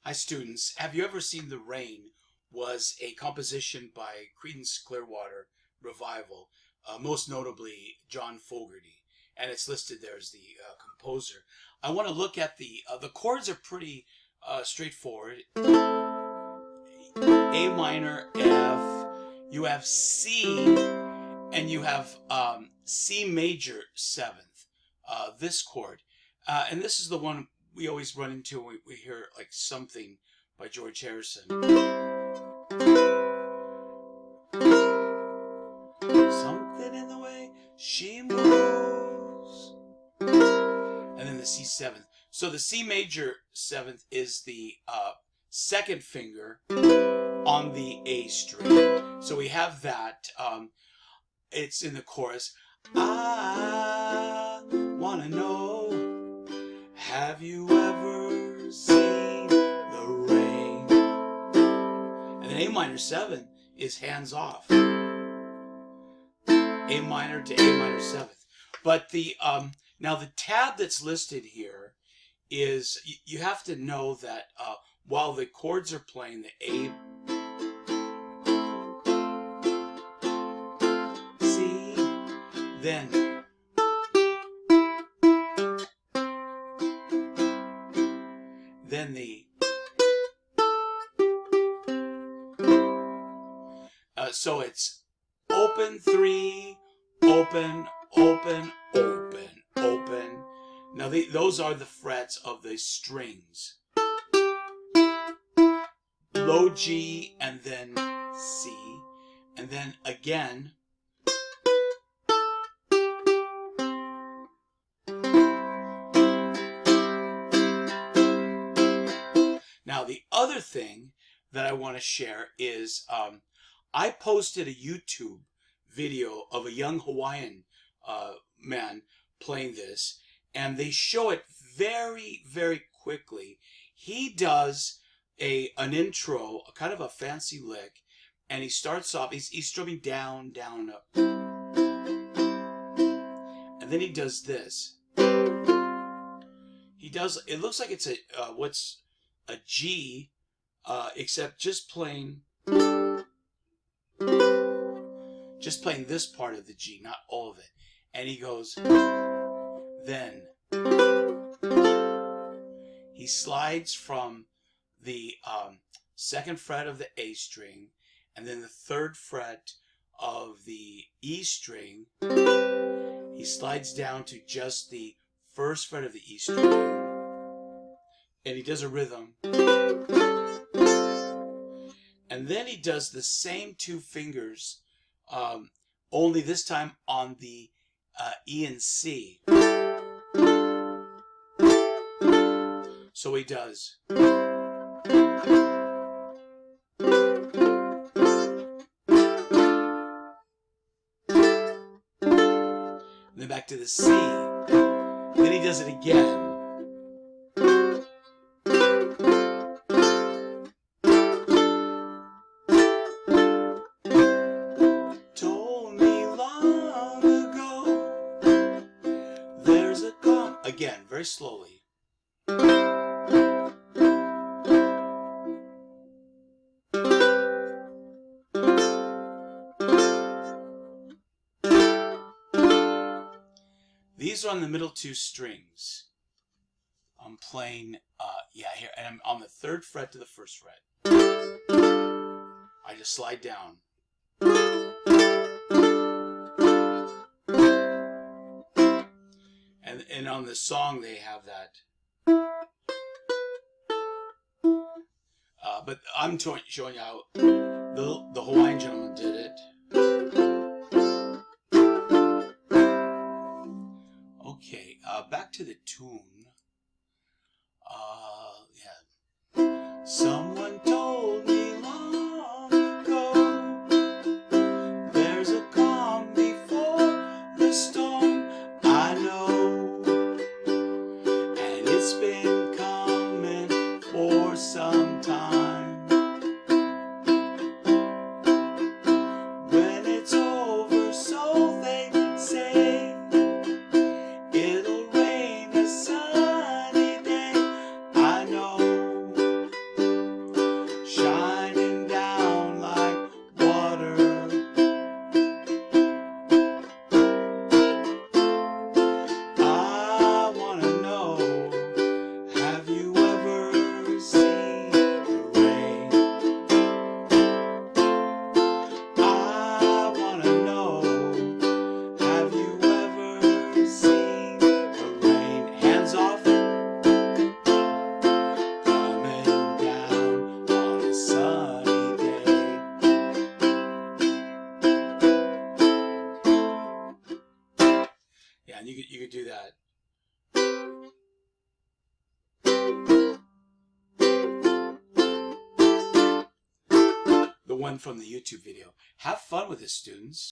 Hi students, have you ever seen The Rain was a composition by Creedence Clearwater Revival, most notably John Fogerty, and it's listed there as the composer. I want to look at the chords are pretty straightforward. A minor, F, you have C, and you have C major 7th, this chord. And this is the one we always run into when we hear like Something by George Harrison. Something in the way she moves. And then the C7th. So the C major 7th is the second finger on the A string. So we have that. It's in the chorus. I wanna know, have you ever seen the rain? And then A minor 7 is hands off. A minor to A minor 7th. But the now the tab that's listed here is you have to know that while the chords are playing, the A, C, then the so it's open 3, open, open, open, open. Now those are the frets of the strings. Low G and then C, and then again Now the other thing that I want to share is I posted a YouTube video of a young Hawaiian man playing this, and they show it very, very quickly. He does an intro, kind of a fancy lick, and he starts off, he's strumming down, down, up. And then he does this. He does, it looks like it's a, what's a G, except just playing this part of the G, not all of it. And he goes, then. He slides from the second fret of the A string, and then the third fret of the E string. He slides down to just the first fret of the E string, and he does a rhythm. And then he does the same two fingers, only this time on the E and C. So he does. And then back to the C. Then he does it again. Told me long ago there's a calm. Again, very slowly. These are on the middle two strings. I'm playing, here, and I'm on the third fret to the first fret. I just slide down. And on the song they have that. But I'm showing you how the Hawaiian gentleman did it. Okay, back to the tune. Someone told me long ago there's a calm before the storm. I know, and it's been coming for some time. When it's over, so they say, it'll rain a sunny day. I know, man. You could do that. The one from the YouTube video. Have fun with this, students.